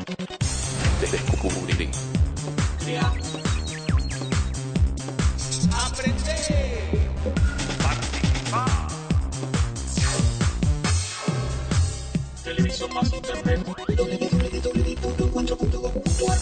Descubrir. Crear. Aprender. Participar. Televisión más internet. www.encuentro.gov.ar.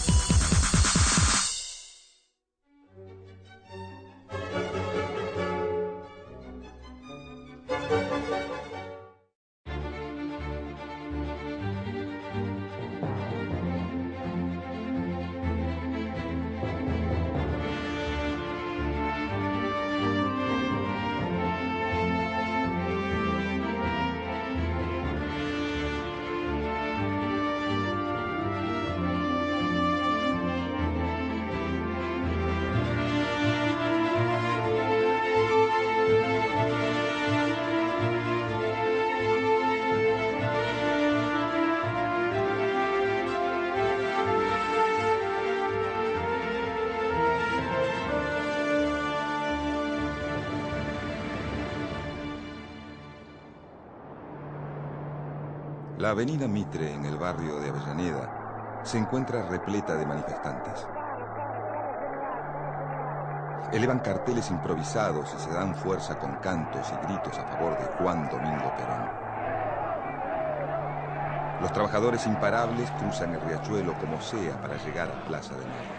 La avenida Mitre, en el barrio de Avellaneda, se encuentra repleta de manifestantes. Elevan carteles improvisados y se dan fuerza con cantos y gritos a favor de Juan Domingo Perón. Los trabajadores imparables cruzan el riachuelo como sea para llegar a Plaza de Mayo.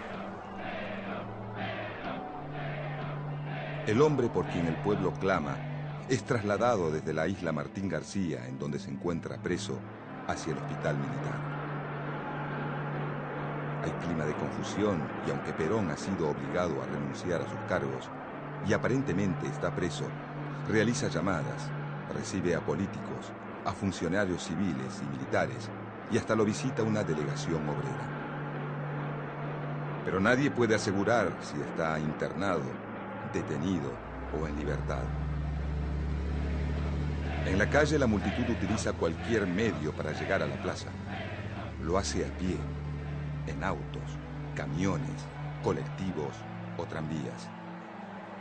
El hombre por quien el pueblo clama es trasladado desde la isla Martín García, en donde se encuentra preso, hacia el hospital militar. Hay clima de confusión y aunque Perón ha sido obligado a renunciar a sus cargos y aparentemente está preso, realiza llamadas, recibe a políticos, a funcionarios civiles y militares y hasta lo visita una delegación obrera. Pero nadie puede asegurar si está internado, detenido o en libertad. En la calle la multitud utiliza cualquier medio para llegar a la plaza. Lo hace a pie, en autos, camiones, colectivos o tranvías.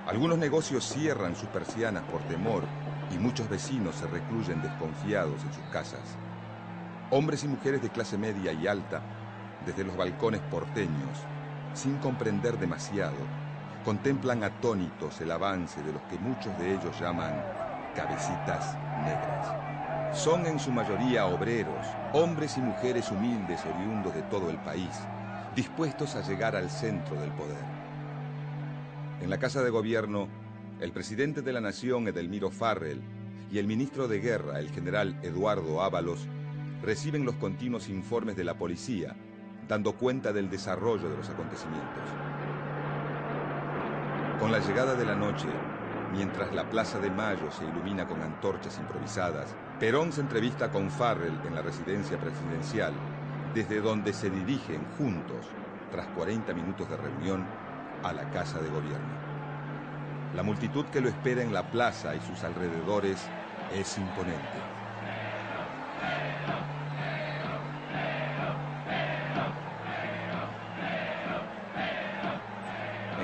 Algunos negocios cierran sus persianas por temor y muchos vecinos se recluyen desconfiados en sus casas. Hombres y mujeres de clase media y alta, desde los balcones porteños, sin comprender demasiado, contemplan atónitos el avance de los que muchos de ellos llaman cabecitas negras. Son en su mayoría obreros, hombres y mujeres humildes oriundos de todo el país, dispuestos a llegar al centro del poder. En la Casa de Gobierno, el presidente de la Nación, Edelmiro Farrell, y el ministro de Guerra, el general Eduardo Ábalos, reciben los continuos informes de la policía, dando cuenta del desarrollo de los acontecimientos. Con la llegada de la noche, mientras la Plaza de Mayo se ilumina con antorchas improvisadas, Perón se entrevista con Farrell en la residencia presidencial, desde donde se dirigen juntos, tras 40 minutos de reunión, a la Casa de Gobierno. La multitud que lo espera en la plaza y sus alrededores es imponente.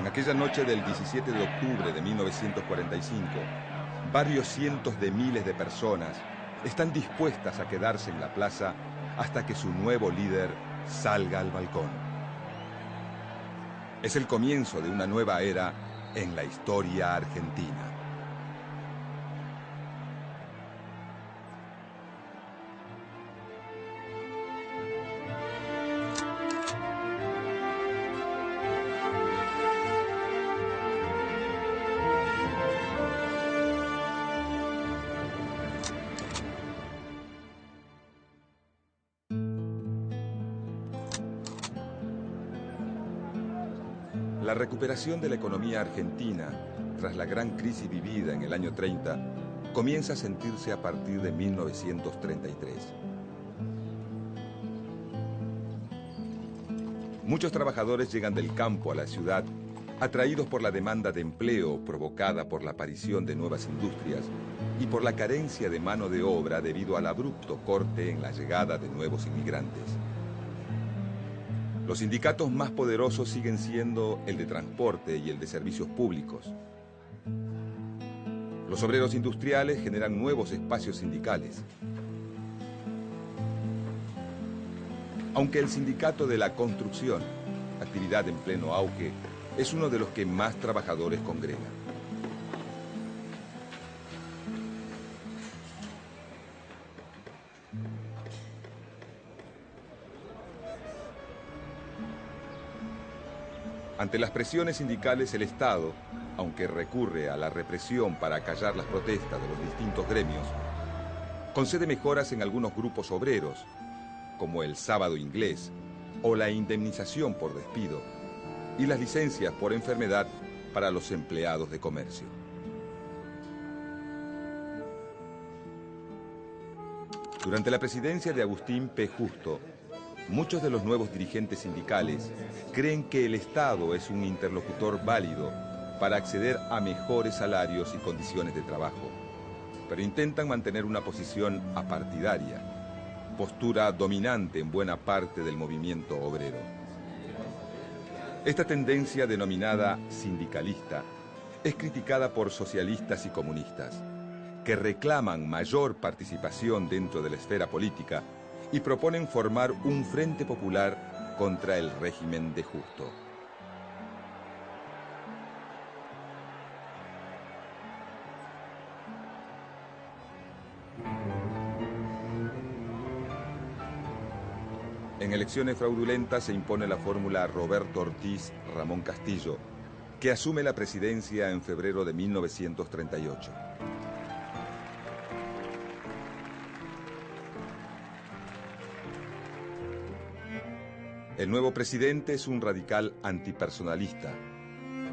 En aquella noche del 17 de octubre de 1945, varios cientos de miles de personas están dispuestas a quedarse en la plaza hasta que su nuevo líder salga al balcón. Es el comienzo de una nueva era en la historia argentina. La recuperación de la economía argentina, tras la gran crisis vivida en el año 30, comienza a sentirse a partir de 1933. Muchos trabajadores llegan del campo a la ciudad, atraídos por la demanda de empleo provocada por la aparición de nuevas industrias y por la carencia de mano de obra debido al abrupto corte en la llegada de nuevos inmigrantes. Los sindicatos más poderosos siguen siendo el de transporte y el de servicios públicos. Los obreros industriales generan nuevos espacios sindicales. aunque el sindicato de la construcción, actividad en pleno auge, es uno de los que más trabajadores congrega. Ante las presiones sindicales, el Estado, aunque recurre a la represión para acallar las protestas de los distintos gremios, concede mejoras en algunos grupos obreros, como el sábado inglés o la indemnización por despido y las licencias por enfermedad para los empleados de comercio. Durante la presidencia de Agustín P. Justo, muchos de los nuevos dirigentes sindicales creen que el Estado es un interlocutor válido para acceder a mejores salarios y condiciones de trabajo, pero intentan mantener una posición apartidaria, postura dominante en buena parte del movimiento obrero. Esta tendencia denominada sindicalista es criticada por socialistas y comunistas, que reclaman mayor participación dentro de la esfera política y proponen formar un frente popular contra el régimen de Justo. En elecciones fraudulentas se impone la fórmula Roberto Ortiz-Ramón Castillo, que asume la presidencia en febrero de 1938. El nuevo presidente es un radical antipersonalista,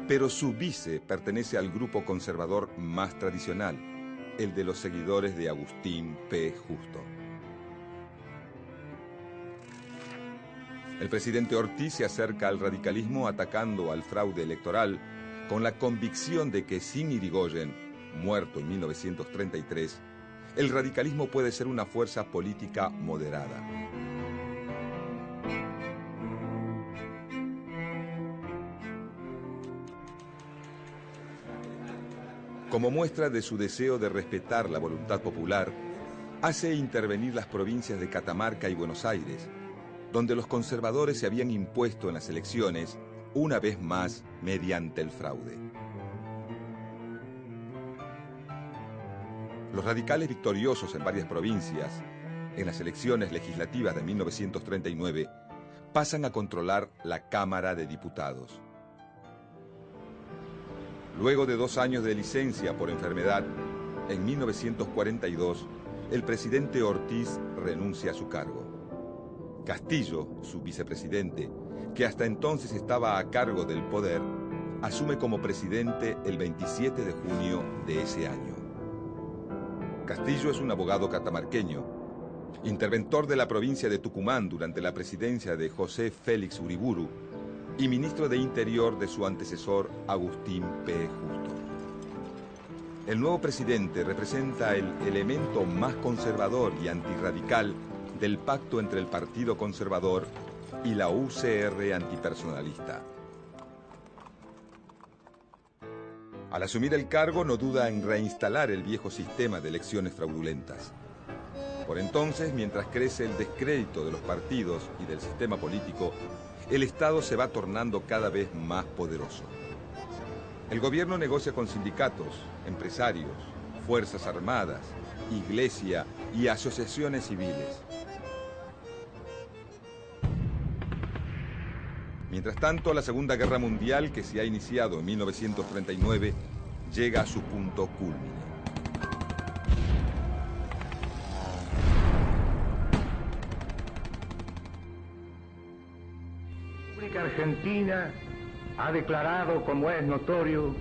pero su vice pertenece al grupo conservador más tradicional, el de los seguidores de Agustín P. Justo. El presidente Ortiz se acerca al radicalismo atacando al fraude electoral con la convicción de que sin Irigoyen, muerto en 1933, el radicalismo puede ser una fuerza política moderada. Como muestra de su deseo de respetar la voluntad popular, hace intervenir las provincias de Catamarca y Buenos Aires, donde los conservadores se habían impuesto en las elecciones, una vez más mediante el fraude. Los radicales victoriosos en varias provincias, en las elecciones legislativas de 1939, pasan a controlar la Cámara de Diputados. Luego de 2 años de licencia por enfermedad, en 1942, el presidente Ortiz renuncia a su cargo. Castillo, su vicepresidente, que hasta entonces estaba a cargo del poder, asume como presidente el 27 de junio de ese año. Castillo es un abogado catamarqueño, interventor de la provincia de Tucumán durante la presidencia de José Félix Uriburu y ministro de Interior de su antecesor Agustín P. Justo. El nuevo presidente representa el elemento más conservador y antirradical del pacto entre el Partido Conservador y la UCR antipersonalista. Al asumir el cargo no duda en reinstalar el viejo sistema de elecciones fraudulentas. Por entonces, mientras crece el descrédito de los partidos y del sistema político, el Estado se va tornando cada vez más poderoso. El gobierno negocia con sindicatos, empresarios, fuerzas armadas, iglesia y asociaciones civiles. Mientras tanto, la Segunda Guerra Mundial, que se ha iniciado en 1939, llega a su punto cúlmine. La República Argentina ha declarado, como es notorio,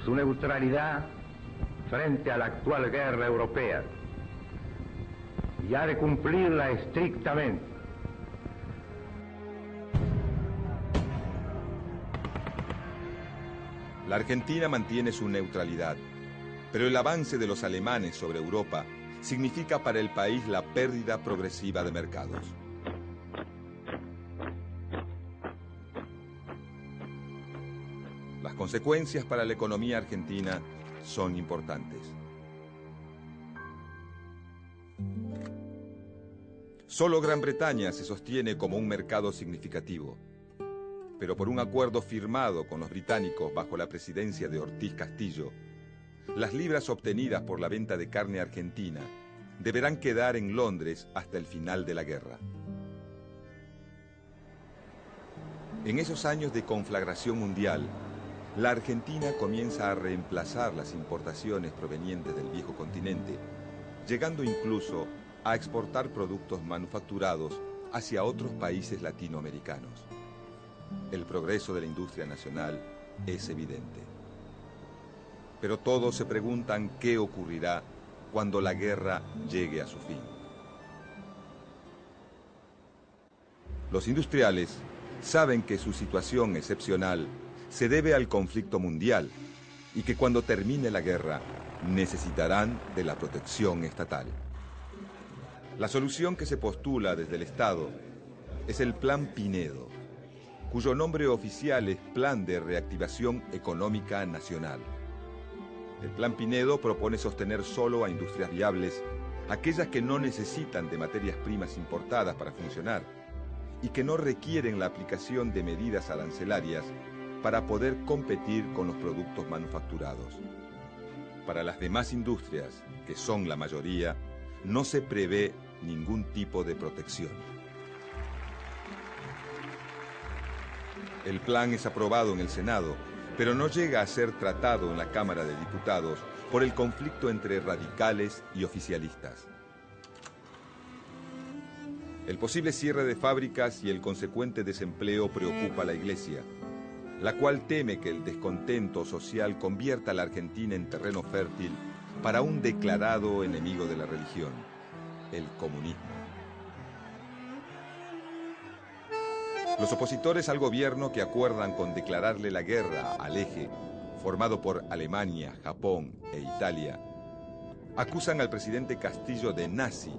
su neutralidad frente a la actual guerra europea y ha de cumplirla estrictamente. La Argentina mantiene su neutralidad, pero el avance de los alemanes sobre Europa significa para el país la pérdida progresiva de mercados. Las consecuencias para la economía argentina son importantes. Solo Gran Bretaña se sostiene como un mercado significativo. Pero por un acuerdo firmado con los británicos bajo la presidencia de Ortiz Castillo, las libras obtenidas por la venta de carne argentina deberán quedar en Londres hasta el final de la guerra. En esos años de conflagración mundial, la Argentina comienza a reemplazar las importaciones provenientes del viejo continente, llegando incluso a exportar productos manufacturados hacia otros países latinoamericanos. El progreso de la industria nacional es evidente. Pero todos se preguntan qué ocurrirá cuando la guerra llegue a su fin. Los industriales saben que su situación excepcional se debe al conflicto mundial y que cuando termine la guerra necesitarán de la protección estatal. La solución que se postula desde el Estado es el Plan Pinedo, cuyo nombre oficial es Plan de Reactivación Económica Nacional. El Plan Pinedo propone sostener solo a industrias viables, aquellas que no necesitan de materias primas importadas para funcionar y que no requieren la aplicación de medidas arancelarias para poder competir con los productos manufacturados. Para las demás industrias, que son la mayoría, no se prevé ningún tipo de protección. El plan es aprobado en el Senado, pero no llega a ser tratado en la Cámara de Diputados por el conflicto entre radicales y oficialistas. El posible cierre de fábricas y el consecuente desempleo preocupa a la Iglesia, la cual teme que el descontento social convierta a la Argentina en terreno fértil para un declarado enemigo de la religión, el comunismo. Los opositores al gobierno que acuerdan con declararle la guerra al eje, formado por Alemania, Japón e Italia, acusan al presidente Castillo de nazi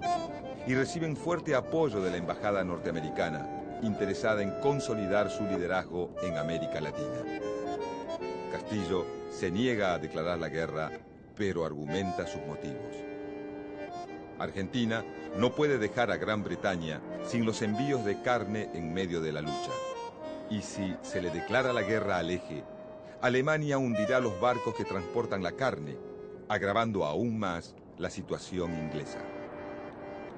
y reciben fuerte apoyo de la embajada norteamericana, interesada en consolidar su liderazgo en América Latina. Castillo se niega a declarar la guerra, pero argumenta sus motivos. Argentina no puede dejar a Gran Bretaña sin los envíos de carne en medio de la lucha. Y si se le declara la guerra al eje, Alemania hundirá los barcos que transportan la carne, agravando aún más la situación inglesa.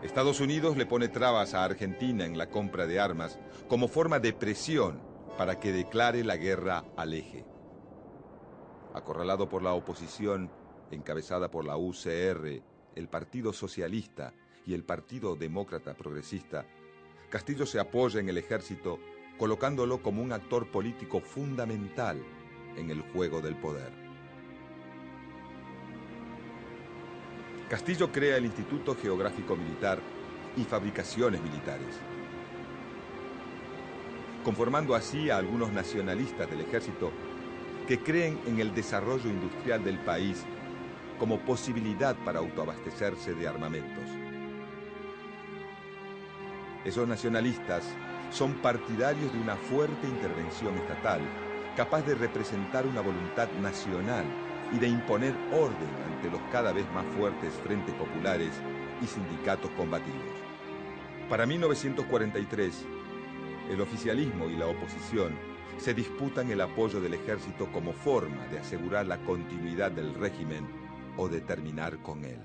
Estados Unidos le pone trabas a Argentina en la compra de armas como forma de presión para que declare la guerra al eje. Acorralado por la oposición, encabezada por la UCR, el Partido Socialista y el Partido Demócrata Progresista, Castillo se apoya en el ejército, colocándolo como un actor político fundamental en el juego del poder. Castillo crea el Instituto Geográfico Militar y fabricaciones militares, conformando así a algunos nacionalistas del ejército que creen en el desarrollo industrial del país como posibilidad para autoabastecerse de armamentos. Esos nacionalistas son partidarios de una fuerte intervención estatal, capaz de representar una voluntad nacional y de imponer orden ante los cada vez más fuertes frentes populares y sindicatos combativos. Para 1943, el oficialismo y la oposición se disputan el apoyo del ejército como forma de asegurar la continuidad del régimen o de terminar con él.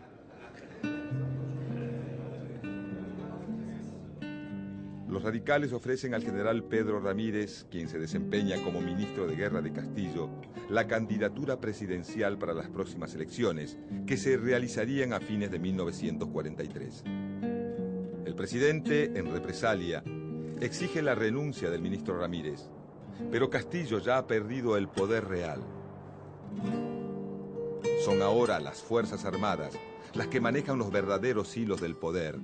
Los radicales ofrecen al general Pedro Ramírez, quien se desempeña como ministro de Guerra de Castillo, la candidatura presidencial para las próximas elecciones, que se realizarían a fines de 1943. El presidente, en represalia, exige la renuncia del ministro Ramírez, pero Castillo ya ha perdido el poder real. Son ahora las Fuerzas Armadas las que manejan los verdaderos hilos del poder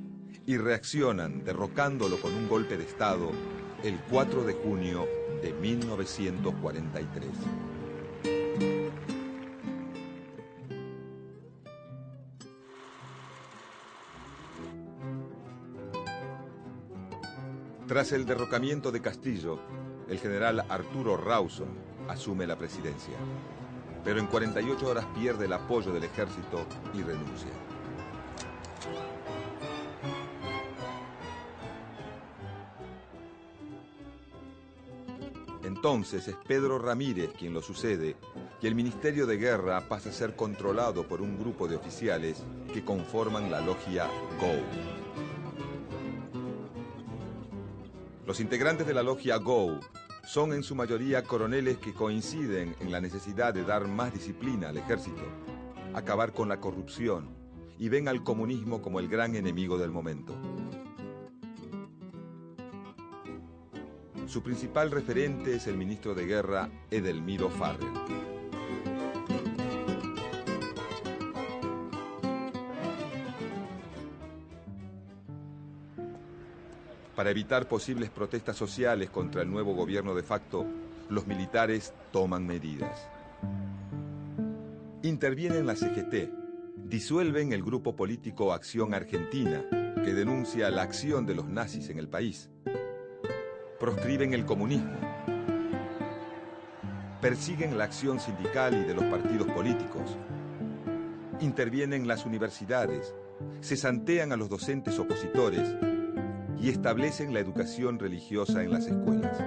y reaccionan derrocándolo con un golpe de Estado el 4 de junio de 1943. Tras el derrocamiento de Castillo, el general Arturo Rawson asume la presidencia, pero en 48 horas pierde el apoyo del ejército y renuncia. Entonces es Pedro Ramírez quien lo sucede y el Ministerio de Guerra pasa a ser controlado por un grupo de oficiales que conforman la logia GO. Los integrantes de la logia GO son en su mayoría coroneles que coinciden en la necesidad de dar más disciplina al ejército, acabar con la corrupción y ven al comunismo como el gran enemigo del momento. Su principal referente es el ministro de Guerra, Edelmiro Farrell. Para evitar posibles protestas sociales contra el nuevo gobierno de facto, los militares toman medidas. Intervienen la CGT, disuelven el grupo político Acción Argentina, que denuncia la acción de los nazis en el país. Proscriben el comunismo. Persiguen la acción sindical y de los partidos políticos. Intervienen las universidades, cesantean a los docentes opositores y establecen la educación religiosa en las escuelas.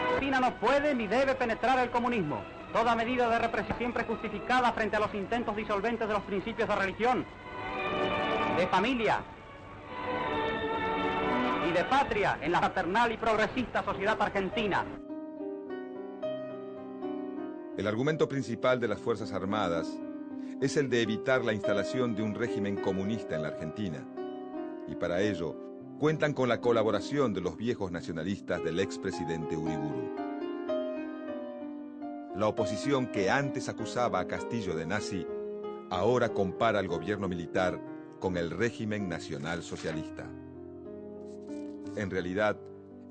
Argentina no puede ni debe penetrar el comunismo. Toda medida de represión siempre justificada frente a los intentos disolventes de los principios de religión, de familia y de patria en la fraternal y progresista sociedad argentina. El argumento principal de las Fuerzas Armadas es el de evitar la instalación de un régimen comunista en la Argentina. Y para ello, cuentan con la colaboración de los viejos nacionalistas del expresidente Uriburu. La oposición que antes acusaba a Castillo de nazi, ahora compara al gobierno militar con el régimen nacional socialista. En realidad,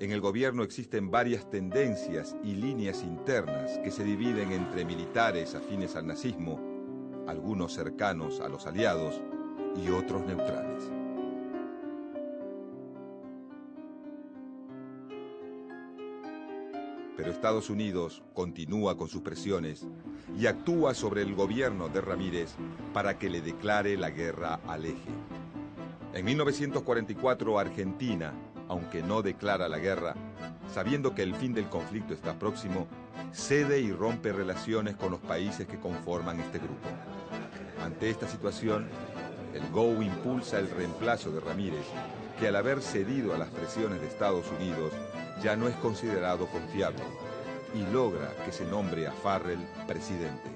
en el gobierno existen varias tendencias y líneas internas que se dividen entre militares afines al nazismo, algunos cercanos a los aliados y otros neutrales. Pero Estados Unidos continúa con sus presiones y actúa sobre el gobierno de Ramírez para que le declare la guerra al eje. En 1944, Argentina, aunque no declara la guerra, sabiendo que el fin del conflicto está próximo, cede y rompe relaciones con los países que conforman este grupo. Ante esta situación, el GO impulsa el reemplazo de Ramírez, que al haber cedido a las presiones de Estados Unidos, ya no es considerado confiable, y logra que se nombre a Farrell presidente.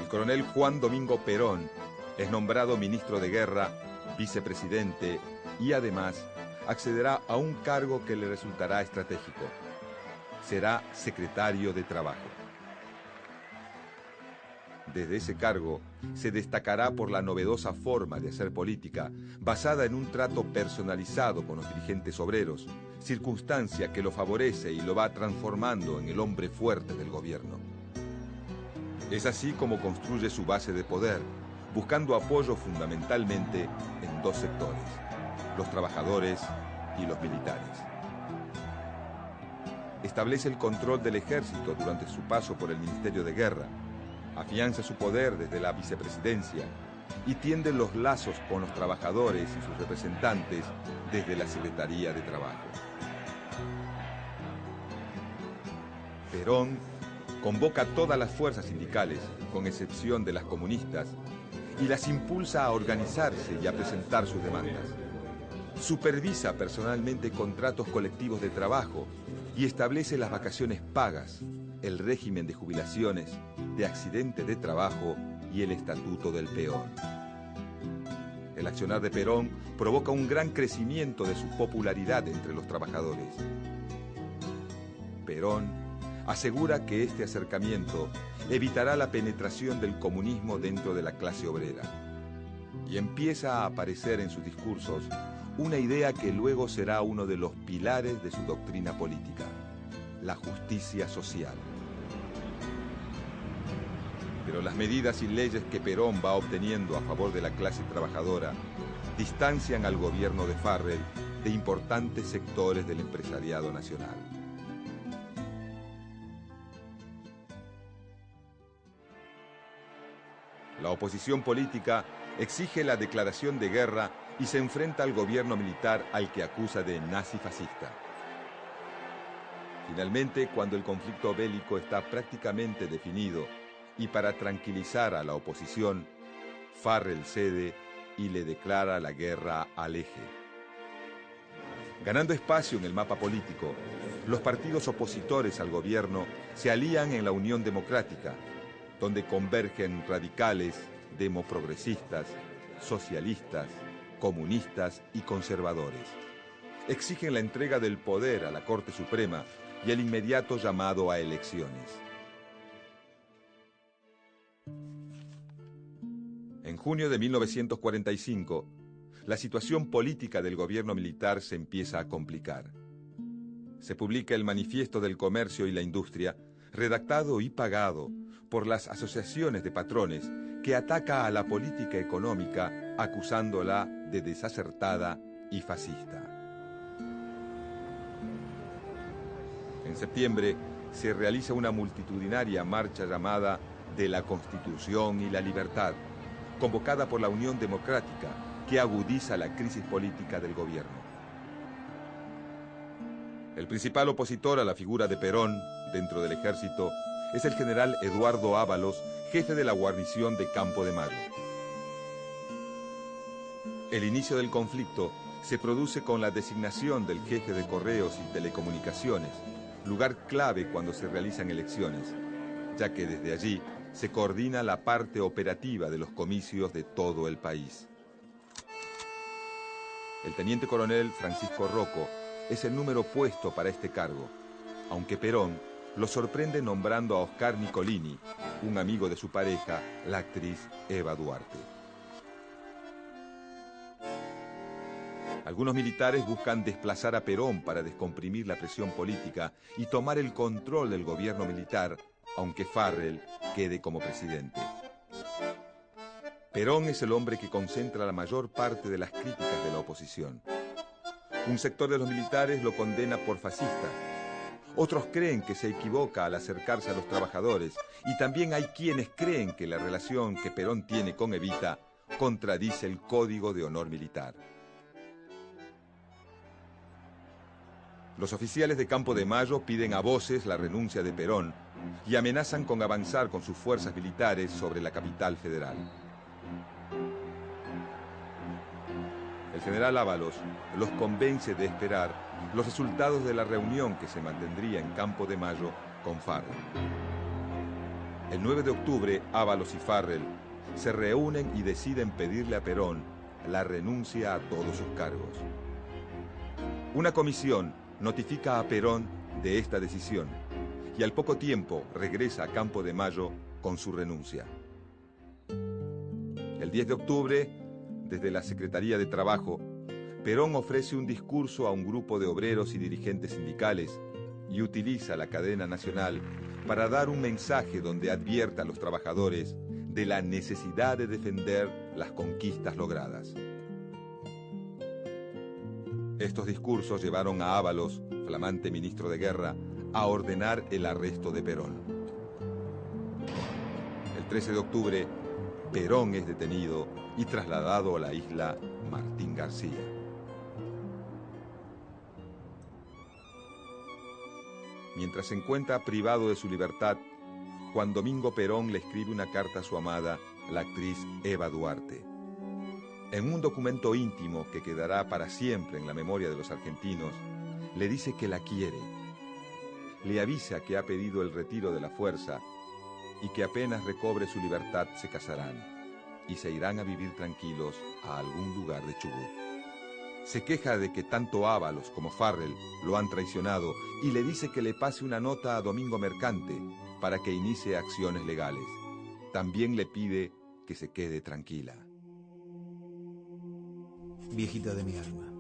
El coronel Juan Domingo Perón es nombrado ministro de Guerra, vicepresidente y además accederá a un cargo que le resultará estratégico. Será secretario de Trabajo. Desde ese cargo se destacará por la novedosa forma de hacer política, basada en un trato personalizado con los dirigentes obreros, circunstancia que lo favorece y lo va transformando en el hombre fuerte del gobierno. Es así como construye su base de poder, buscando apoyo fundamentalmente en dos sectores: los trabajadores y los militares. Establece el control del ejército durante su paso por el Ministerio de Guerra, afianza su poder desde la vicepresidencia y tiende los lazos con los trabajadores y sus representantes desde la Secretaría de Trabajo. Perón convoca a todas las fuerzas sindicales, con excepción de las comunistas, y las impulsa a organizarse y a presentar sus demandas. Supervisa personalmente contratos colectivos de trabajo y establece las vacaciones pagas, el régimen de jubilaciones, de accidentes de trabajo y el estatuto del peón. El accionar de Perón provoca un gran crecimiento de su popularidad entre los trabajadores. Perón asegura que este acercamiento evitará la penetración del comunismo dentro de la clase obrera. Y empieza a aparecer en sus discursos una idea que luego será uno de los pilares de su doctrina política: la justicia social. Pero las medidas y leyes que Perón va obteniendo a favor de la clase trabajadora distancian al gobierno de Farrell de importantes sectores del empresariado nacional. La oposición política exige la declaración de guerra y se enfrenta al gobierno militar al que acusa de nazi-fascista. Finalmente, cuando el conflicto bélico está prácticamente definido y para tranquilizar a la oposición, Farrell cede y le declara la guerra al Eje. Ganando espacio en el mapa político, los partidos opositores al gobierno se alían en la Unión Democrática, donde convergen radicales, demoprogresistas, socialistas, comunistas y conservadores. Exigen la entrega del poder a la Corte Suprema y el inmediato llamado a elecciones. En junio de 1945, la situación política del gobierno militar se empieza a complicar. Se publica el Manifiesto del Comercio y la Industria, redactado y pagado por las asociaciones de patrones, que ataca a la política económica acusándola de desacertada y fascista. En septiembre se realiza una multitudinaria marcha llamada de la Constitución y la Libertad, convocada por la Unión Democrática, que agudiza la crisis política del gobierno. El principal opositor a la figura de Perón dentro del ejército es el general Eduardo Ábalos, jefe de la guarnición de Campo de Mayo. El inicio del conflicto se produce con la designación del jefe de Correos y Telecomunicaciones, lugar clave cuando se realizan elecciones, ya que desde allí se coordina la parte operativa de los comicios de todo el país. El teniente coronel Francisco Rocco es el número puesto para este cargo, aunque Perón lo sorprende nombrando a Oscar Nicolini, un amigo de su pareja, la actriz Eva Duarte. Algunos militares buscan desplazar a Perón para descomprimir la presión política y tomar el control del gobierno militar, aunque Farrell quede como presidente. Perón es el hombre que concentra la mayor parte de las críticas de la oposición. Un sector de los militares lo condena por fascista. Otros creen que se equivoca al acercarse a los trabajadores, y también hay quienes creen que la relación que Perón tiene con Evita contradice el Código de Honor Militar. Los oficiales de Campo de Mayo piden a voces la renuncia de Perón y amenazan con avanzar con sus fuerzas militares sobre la capital federal. El general Ábalos los convence de esperar los resultados de la reunión que se mantendría en Campo de Mayo con Farrell. El 9 de octubre, Ábalos y Farrell se reúnen y deciden pedirle a Perón la renuncia a todos sus cargos. Una comisión notifica a Perón de esta decisión y al poco tiempo regresa a Campo de Mayo con su renuncia. El 10 de octubre, desde la Secretaría de Trabajo, Perón ofrece un discurso a un grupo de obreros y dirigentes sindicales y utiliza la cadena nacional para dar un mensaje donde advierta a los trabajadores de la necesidad de defender las conquistas logradas. Estos discursos llevaron a Ábalos, flamante ministro de Guerra, a ordenar el arresto de Perón. El 13 de octubre, Perón es detenido y trasladado a la isla Martín García. Mientras se encuentra privado de su libertad, Juan Domingo Perón le escribe una carta a su amada, la actriz Eva Duarte. En un documento íntimo que quedará para siempre en la memoria de los argentinos, le dice que la quiere. Le avisa que ha pedido el retiro de la fuerza y que apenas recobre su libertad se casarán y se irán a vivir tranquilos a algún lugar de Chubut. Se queja de que tanto Ábalos como Farrell lo han traicionado y le dice que le pase una nota a Domingo Mercante para que inicie acciones legales. También le pide que se quede tranquila. Viejita de mi alma,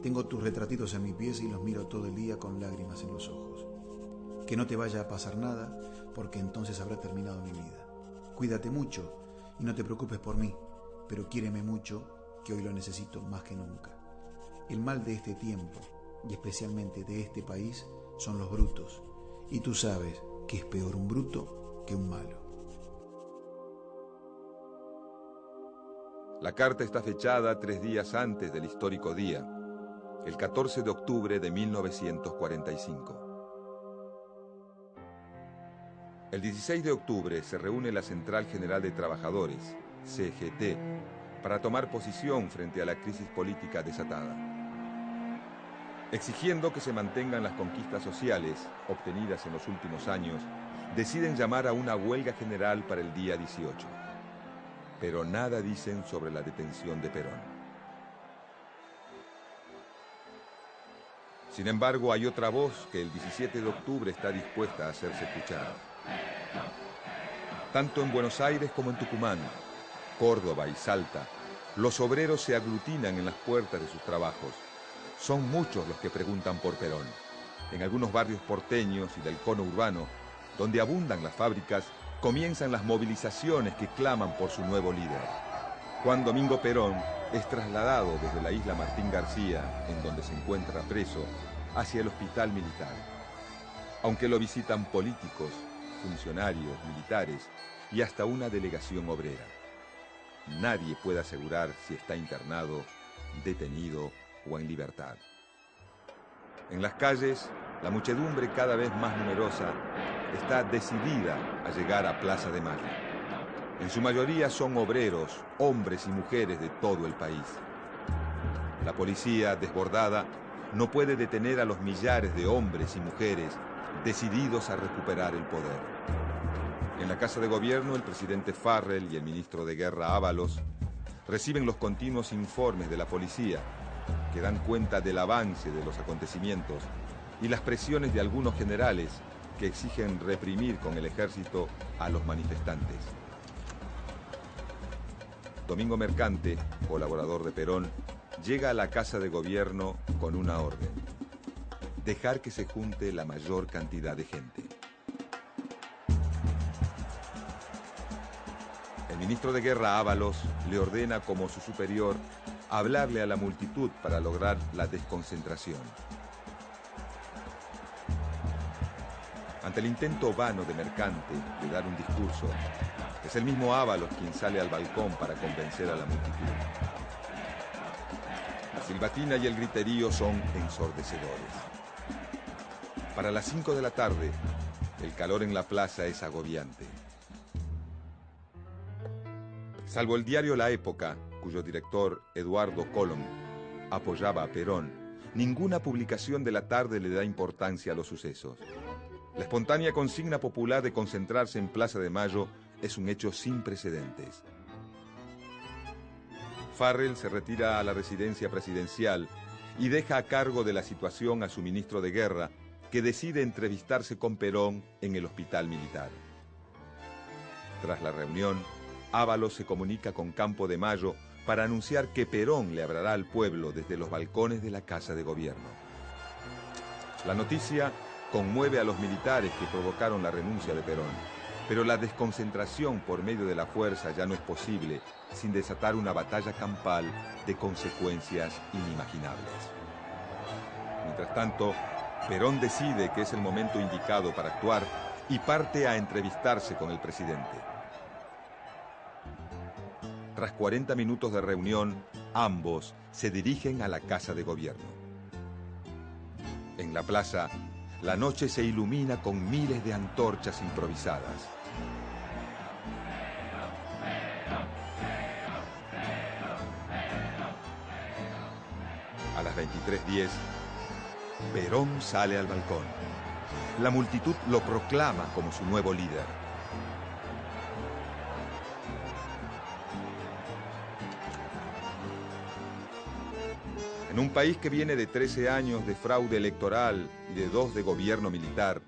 tengo tus retratitos en mis pies y los miro todo el día con lágrimas en los ojos. Que no te vaya a pasar nada, porque entonces habrá terminado mi vida. Cuídate mucho y no te preocupes por mí, pero quiéreme mucho, que hoy lo necesito más que nunca. El mal de este tiempo, y especialmente de este país, son los brutos, y tú sabes que es peor un bruto que un malo. La carta está fechada 3 días antes del histórico día, el 14 de octubre de 1945. El 16 de octubre se reúne la Central General de Trabajadores, CGT, para tomar posición frente a la crisis política desatada. Exigiendo que se mantengan las conquistas sociales obtenidas en los últimos años, deciden llamar a una huelga general para el día 18. Pero nada dicen sobre la detención de Perón. Sin embargo, hay otra voz que el 17 de octubre está dispuesta a hacerse escuchar. Tanto en Buenos Aires como en Tucumán, Córdoba y Salta, los obreros se aglutinan en las puertas de sus trabajos. Son muchos los que preguntan por Perón. En algunos barrios porteños y del cono urbano, donde abundan las fábricas, comienzan las movilizaciones que claman por su nuevo líder. Juan Domingo Perón es trasladado desde la isla Martín García, en donde se encuentra preso, hacia el hospital militar. Aunque lo visitan políticos, funcionarios, militares y hasta una delegación obrera. Nadie puede asegurar si está internado, detenido o en libertad. En las calles, la muchedumbre cada vez más numerosa está decidida a llegar a Plaza de Mayo. En su mayoría son obreros, hombres y mujeres de todo el país. La policía, desbordada, no puede detener a los millares de hombres y mujeres decididos a recuperar el poder. En la Casa de Gobierno, el presidente Farrell y el ministro de Guerra Ábalos reciben los continuos informes de la policía que dan cuenta del avance de los acontecimientos y las presiones de algunos generales que exigen reprimir con el ejército a los manifestantes. Domingo Mercante, colaborador de Perón, llega a la Casa de Gobierno con una orden: dejar que se junte la mayor cantidad de gente. El ministro de Guerra Ábalos le ordena como su superior hablarle a la multitud para lograr la desconcentración. Ante el intento vano de Mercante de dar un discurso, es el mismo Ábalos quien sale al balcón para convencer a la multitud. La silbatina y el griterío son ensordecedores. Para las 5 de la tarde, el calor en la plaza es agobiante. Salvo el diario La Época, cuyo director, Eduardo Colom, apoyaba a Perón, ninguna publicación de la tarde le da importancia a los sucesos. La espontánea consigna popular de concentrarse en Plaza de Mayo es un hecho sin precedentes. Farrell se retira a la residencia presidencial y deja a cargo de la situación a su ministro de Guerra, que decide entrevistarse con Perón en el hospital militar. Tras la reunión, Ábalos se comunica con Campo de Mayo para anunciar que Perón le hablará al pueblo desde los balcones de la Casa de Gobierno. La noticia conmueve a los militares que provocaron la renuncia de Perón, pero la desconcentración por medio de la fuerza ya no es posible sin desatar una batalla campal de consecuencias inimaginables. Mientras tanto, Perón decide que es el momento indicado para actuar y parte a entrevistarse con el presidente. Tras 40 minutos de reunión, ambos se dirigen a la Casa de Gobierno. En la plaza, la noche se ilumina con miles de antorchas improvisadas. A las 23:10, Perón sale al balcón. La multitud lo proclama como su nuevo líder. En un país que viene de 13 años de fraude electoral y de 2 de gobierno militar,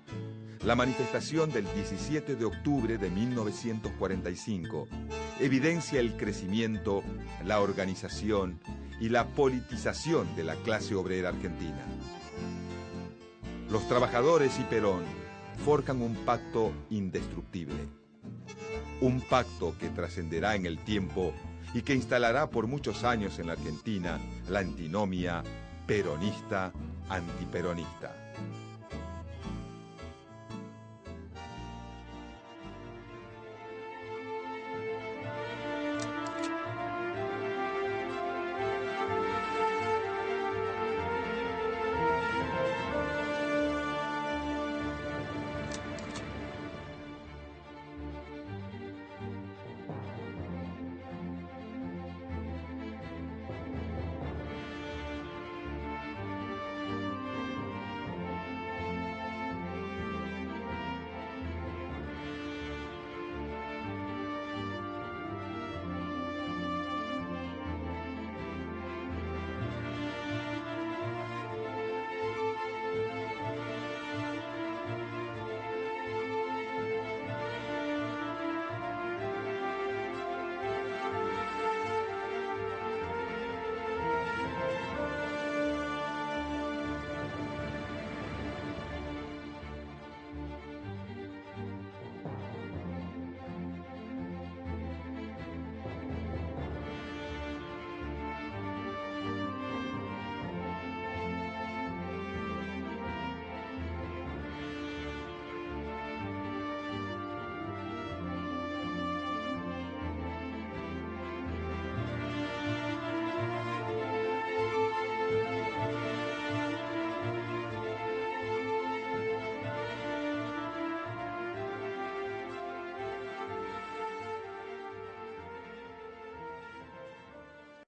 la manifestación del 17 de octubre de 1945 evidencia el crecimiento, la organización y la politización de la clase obrera argentina. Los trabajadores y Perón forjan un pacto indestructible. Un pacto que trascenderá en el tiempo y que instalará por muchos años en la Argentina la antinomia peronista-antiperonista.